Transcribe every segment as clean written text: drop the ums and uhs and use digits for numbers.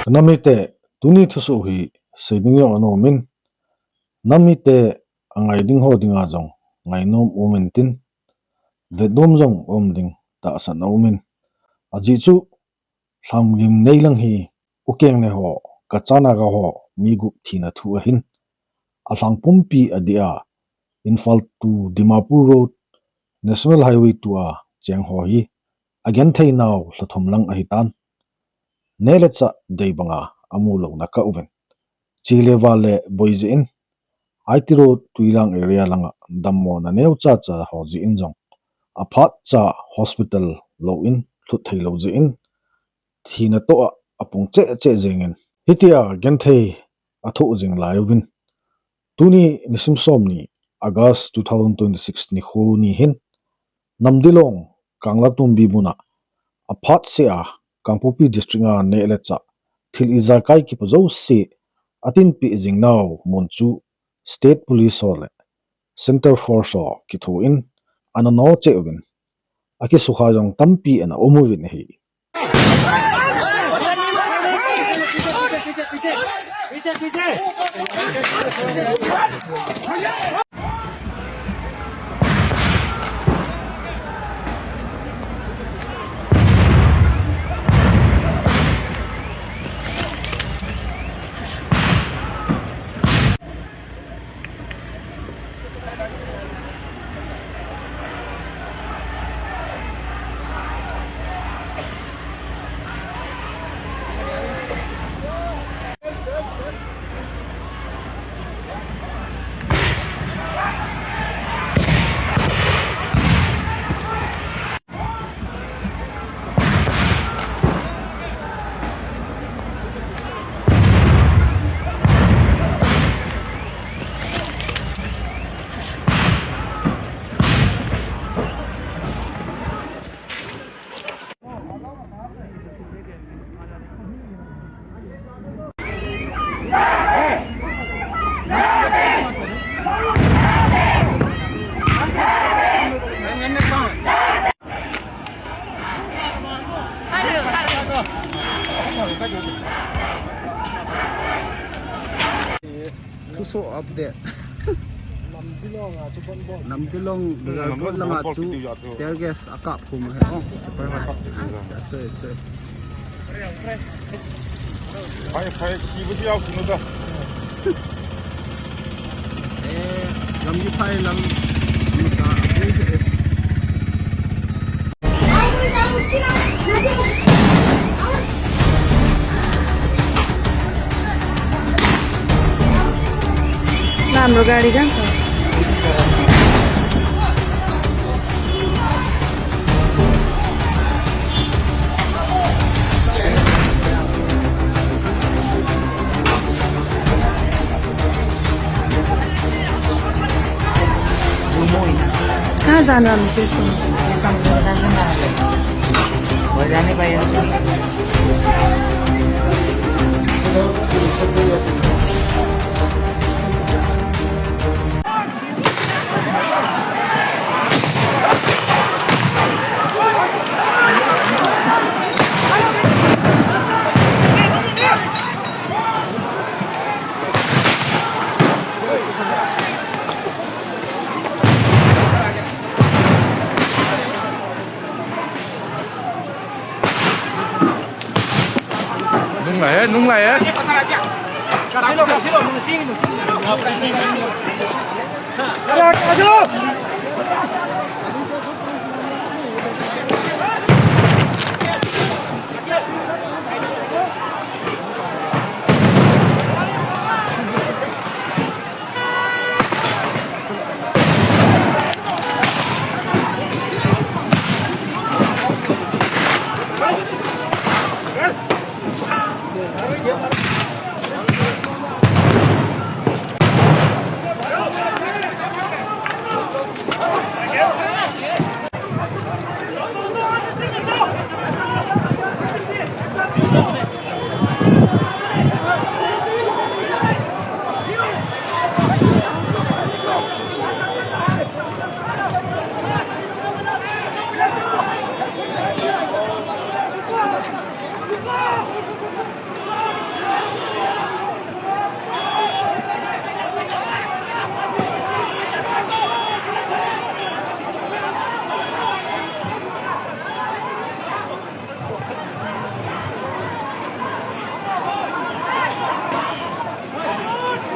Namite tuni thusu hi saving yo ano min namite angai ding ho dinga jong ngai nom umentin vedom jong omding ta san omin aji chu hlamgim neilang hi ukeng ne ho kachana ga ho migup thina thu a hin alang pumpi adia infal to Dimapur road national highway to a Jeng ho hi again thei naw hlathom lang a hitan neletsa deibanga amulo na ka uven chile wale boize in aitiro tuilang area langa dammo na neu cha cha hoji in jong aphat cha hospital lo in thut thei lo je in thina to apung che che jengin hitia genthei atho jing laiwin tuni nisim somni August 2026 ni khu ni hin namdilong kanglatum bibuna aphat se a Kangpopi district nga neletsa thil iza kai ki pazo se atin pi jingnaw monchu state police hole center force o ki thu in anano chewin aki sukha jong tampi ana omovin hi Susu update. Namdilong begal langa tu terges akap kum he. Oh, Hai, siapa sih aku nuda? Lam di pai lam muka update. हाम्रो गाडी जान्छ कहाँ जानु हामी त्यसको जाने पाइयो nung lại hết.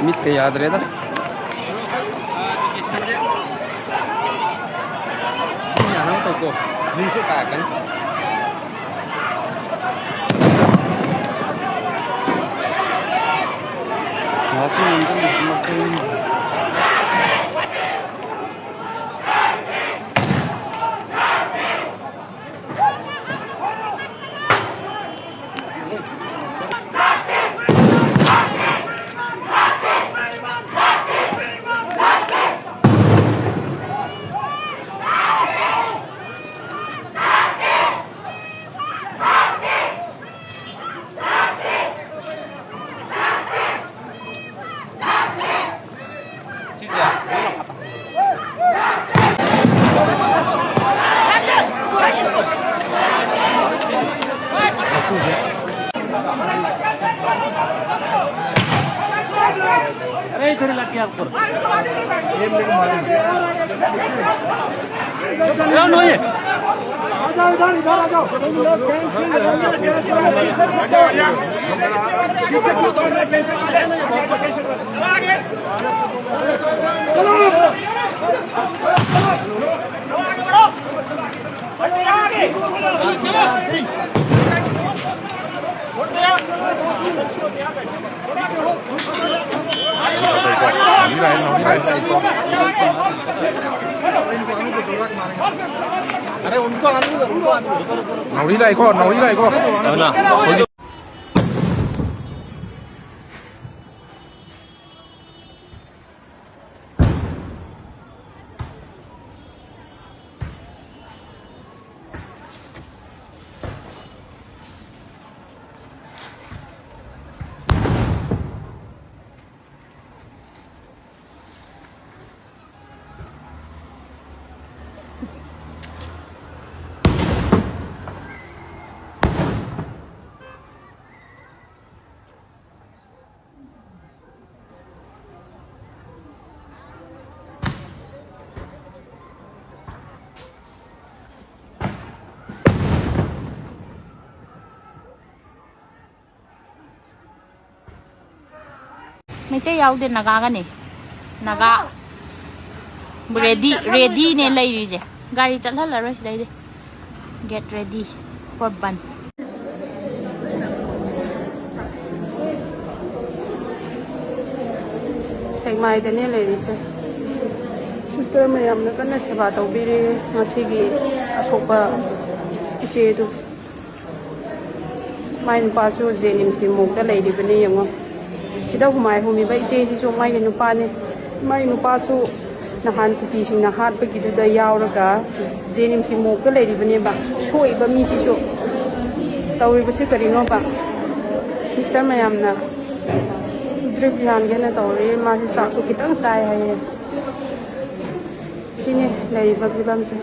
Mit ke yaad rehta nhà nó tàu cổ nhưng sẽ tạc đấy nó sẽ có một cái Nào đi đây con, nào đi đây con. May tayaw din nagagani. Naga ready ne lay ri je. Gari chalhala ro sidai de. Get ready for ban. Sengmai dane lay ri se. Sister mayam na kana seba tawbiri ngasigi asopa iche du. Main pasu jenims ki mokta lay ri bani yango. Sida humai humi ba ise si so mai nu pa ne mai nu pa su nahan KUKI sing na hat ba gidu da yauraga jenim si mokta lay ri bani ba soi ba mi si so tawi ba se kari no ba sister mayam na drip yan ge na tawi ma si sa su kitang chai hai sini lay ba bi bam se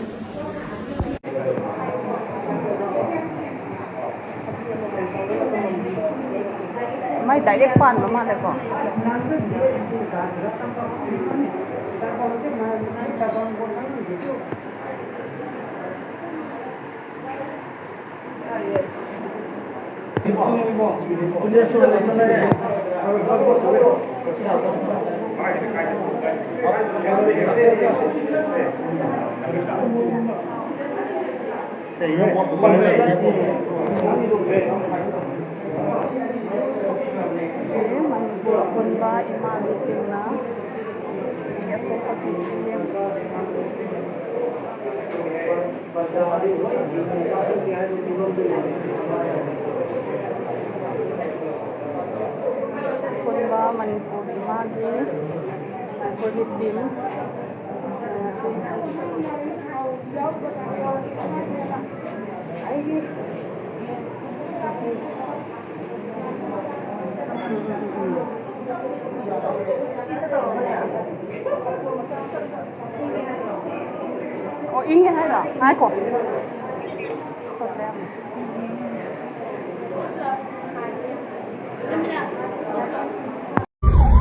May direct pan mama le ko. Inge hay là hai quả.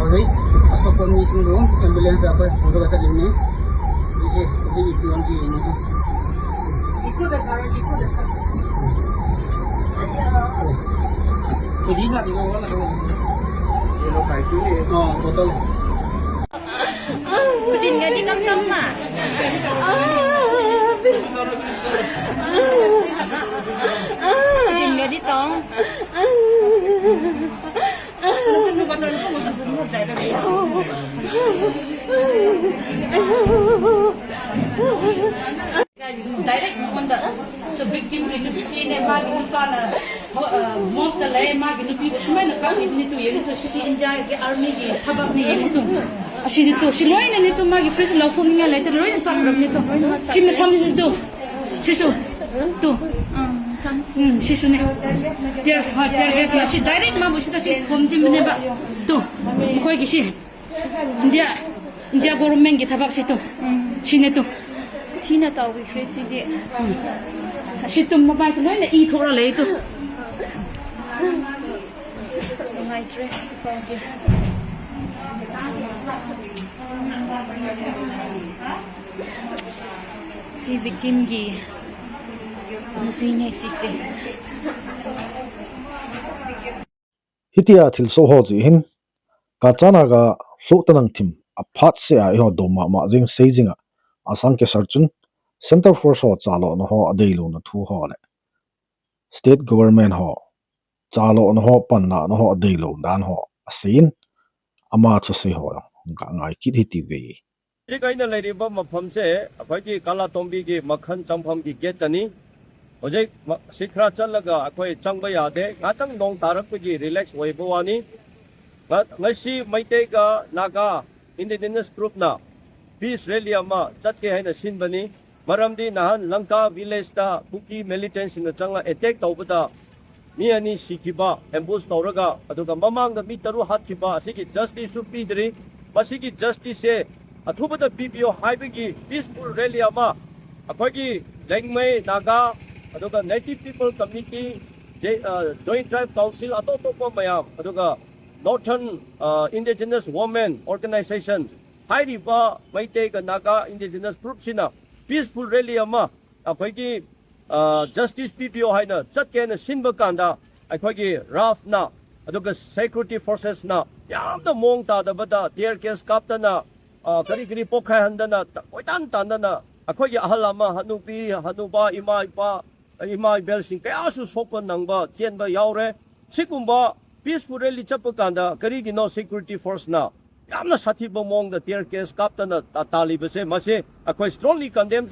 Okay, pasok po meeting room. Ambulance dapat untuk kasat ini. Jadi istiwan sih ini. Ikut dekat. Jadi saat ini orang nak. Kalau kayu ni, betul. Kudin nga di kang kama. Kudin nga di tong. Direct manda so victim ki nupi ne ma ki Kipana most the lay ma ki nupi shumai na ka ni tu ye to si India ki army ki thabak ni ye tu asini to siloi ne ni to ma ki fresh law phone ngal later loi sa ram ni to sim sam ni do sisu tu sisu ne der ges na si direct ma bu si ta si phom jim ne ba tu khoi ki si India government ki thabak si to sine to Tina tao vi crazy di. Situm mabay to na i thora le to. Ngai dress pa di. Si victim gi. Mupine si se. hitia thil so ho ji hin ka chana ga hlutanang thim a phat se a ho do ma jing seijinga asang ke sarchun center for so chalo no ho adeilu na thu ho le state government ho chalo no ho panna no ho adeilu dan ho asin ama chu se ho ga ngai kit hiti ve Jadi kaina lagi bawa mafam se, apa ki kala tombi ki makan campam ki get tani, ojek sikra calaga aku cangbai ade, ngatang dong tarak pergi relax way bawani, ngasi maite ka naga indigenous group na, peace rally ama cat ke hai na sin bani, maram di nahan Lanka village ta KUKI militants na canga attack tau bata, ni ani sikiba ambush tau raga, aduga mamang da mitaru hat kiba, asiki justice supi diri, masiki justice se अथुबदा BPO हाइबगी peaceful rally अमा अखोगी लेंगमै नागा अदुगा native people community joint tribe council अतोतोपा मयाम अदुगा northern indigenous women organisation हाइरिबा मैते का नागा इंडिजिनस ग्रुप सिना पीसफुल रैली अमा अखोगी जस्टिस पीपीओ हाइना चटकेना सिनबा कांदा अखोगी राफ ना अदुगा सिक्योरिटी फोर्सेस ना यामदा मोंग तादबदा टियर केस काप्तना करी पोखा हंदना कोइतान तांदना अखोगी अहलामा हनुपी हनुबा इमा बेल सिंह कयासु सोपन नंगबा चेनबा यावरे सिकुंबा पीसफुल रैली चप्पा कांदा करीगी नो सिक्योरिटी फोर्स ना यामना साथीबा मोंग द टियर केस काप्तना तालीबसे मसे अखोई स्ट्रांगली कंडेम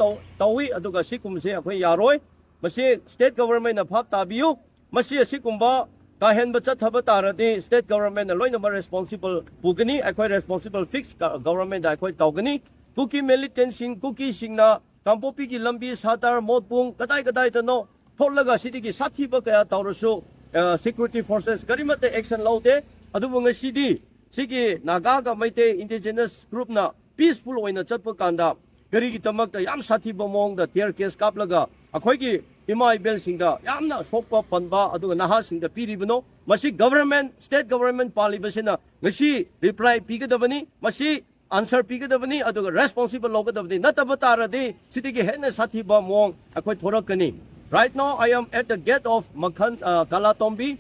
तौई अदुगा सिकुमसे अखोई यारोय मसे स्टेट गवर्नमेंट ना फाप ताबियु मसे सिकुंबा काहेन बच्चा थब तारदे स्टेट गवर्नमेंट लोइनम रेस्पॉन्सिबल पुगनी अखोई रेस्पॉन्सिबल फिक्स गवर्नमेंट अखोई तौगनी कुकी मिलिटेंसिंग कुकी सिंगना कांपोपी की लंबी सातार मोटपुंग कदाई तनो थोलगा सिटी की साथी बकया तौरसु सिक्योरिटी फोर्सेस करीमते एक्शन लौदे अदुबु ngसिदी सिगी नागा का मैते इंडिजिनस ग्रुप ना पीसफुल ओइना चटप कांदा करीगी तमकता याम साथी बमोंग द टियर केस कापलगा अखोईगी इमा इबेल सिंगदा यामना सोपा पनबा अदुगा नहा सिंगदा पीरिबनो मसी गवर्नमेंट स्टेट गवर्नमेंट पालिबसिना ngसी रिप्लाई पीगदबनी मसी आंसर पीगदबनी अदुगा रेस्पॉन्सिबल लोगदबनी नतब तारदे सिटीगी हेना साथी बमोंग अखोई थोरकनी right now I am at the gate of Makhan Kalatombi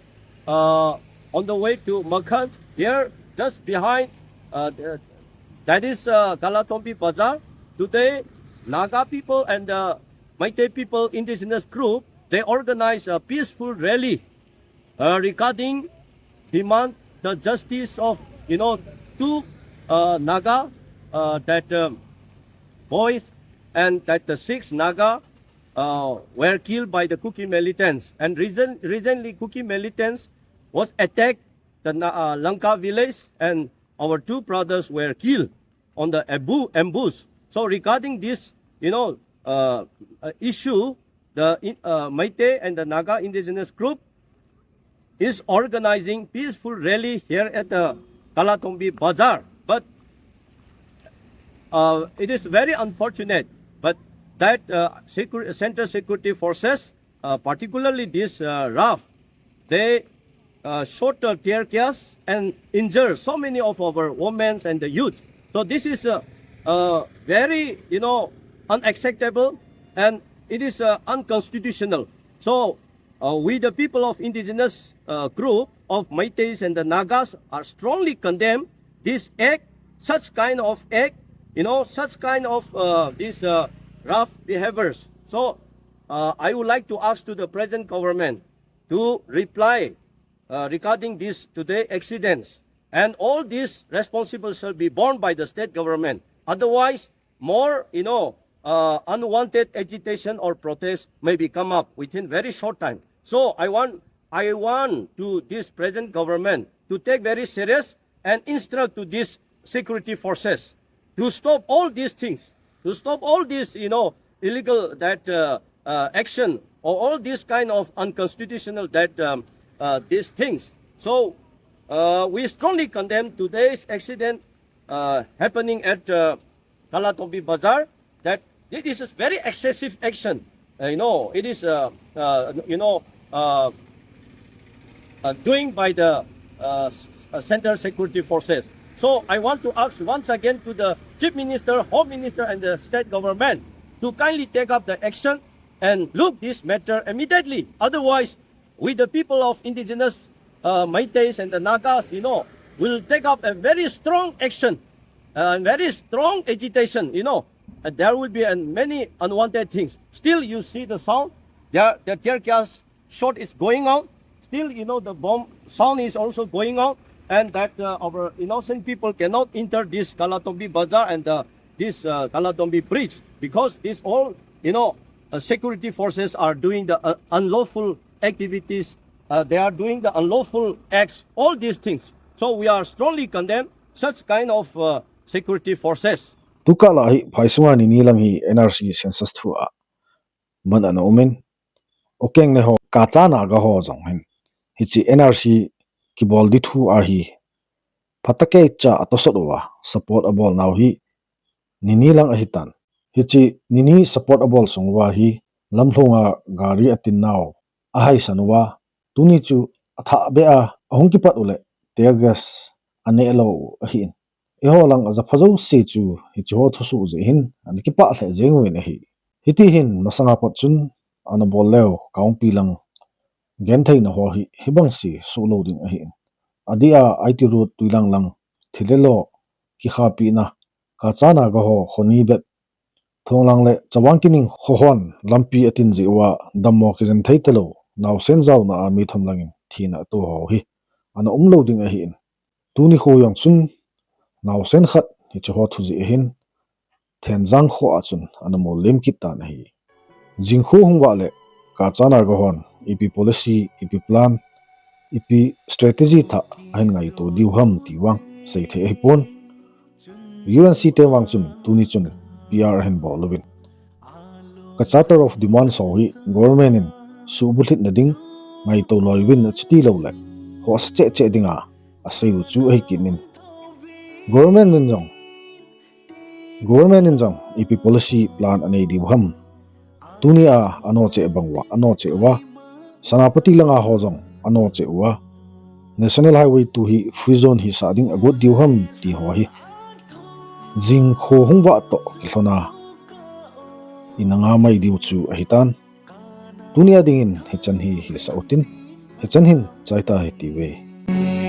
on the way to Makhan. Here, just behind, that is Kalatombi Bazaar. Today, Naga people and Meitei people indigenous group, they organize a peaceful rally regarding demand the justice of, two Naga, that boys and that the 6 Naga were killed by the KUKI militants. And recently KUKI militants was attacked the Lanka village, and our 2 brothers were killed on the ambush. So regarding this, issue, the Meitei and the Naga indigenous group is organizing peaceful rally here at the Kalatombi Bazaar. But it is very unfortunate, but that Central Security Forces, particularly this RAF, they shot tear gas and injure so many of our women and the youth. So this is very, unacceptable, and it is unconstitutional. So we, the people of indigenous group of Meiteis and the Nagas, are strongly condemn this act, such kind of act, such kind of these rough behaviors. So I would like to ask to the present government to reply regarding this today accidents, and all these responsibles shall be borne by the state government. Otherwise, more unwanted agitation or protest may be come up within very short time. So I want to this present government to take very serious and instruct to these security forces to stop all these things, to stop all this illegal that action, or all this kind of unconstitutional that these things. So we strongly condemn today's accident happening at Kalatombi Bazaar, that it is a very excessive action. It is doing by the Central Security Forces. So I want to ask once again to the Chief Minister, Home Minister, and the state government to kindly take up the action and look this matter immediately. Otherwise, we, the people of indigenous Meiteis and the Nagas, will take up a very strong action, very strong agitation, and there will be many unwanted things. Still, you see the sound, the tear gas shot is going out. Still, the bomb sound is also going out, and that our innocent people cannot enter this Kalatombi Bazaar and this Kalatombi Bridge, because this all, security forces are doing the unlawful activities. They are doing the unlawful acts, all these things. So we are strongly condemn such kind of security forces. Tukala hi phaisunga ni nilam hi NRC census thua man an omen okeng ne ho ka cha na ga ho jong hen hichi NRC ki bol di thu a hi phatake cha atosodwa support abol now hi nini lang a hitan hichi nini support abol songwa hi lamhlonga gari atin naw ahai sanwa tuni chu atha be a ahungki pat ule tegas ane lo a hin iho lang aza phajo se chu hichi ho thusu je hin an ki pa hle jeng we na hi hiti hin masanga pat chun ana bol leo kaungpi lang gen thai na ho hi hibang si su loading a hin adia IT road tuilang lang thilelo ki khapi na ka chana ga ho khoni bet thonglang le chawang kining khohon lampi atin jiwa dammo ki jan thai telo naw sen jaw na mi thom langin thina to ho hi ana loading a hin tuni kho yang chun naw sen khat hi chaho thu ji hin then jang kho a chun ana mo lem kit ta na hi jingkho hungwa le ka chana ga hon EP policy EP plan EP strategy tha ahin ngai to diuham tiwang sei the hipon UNC te wang chun tuni chun PR hen bo lovin ka charter of demand so hi government in subulit na ding ngai to loiwin chti lo le ho che che dinga aseu chu ai kinin government in jong EP policy plan anei diuham tunia ano che bangwa ano che wa sanapati langa ho jong ano che wa national highway to hi free zone hi sading a good diuham ti ho hi jing kho hungwa to kilona inanga mai diu chu a hitan tunia dingin hi chan hi sautin he chan hin chai ta hi ti we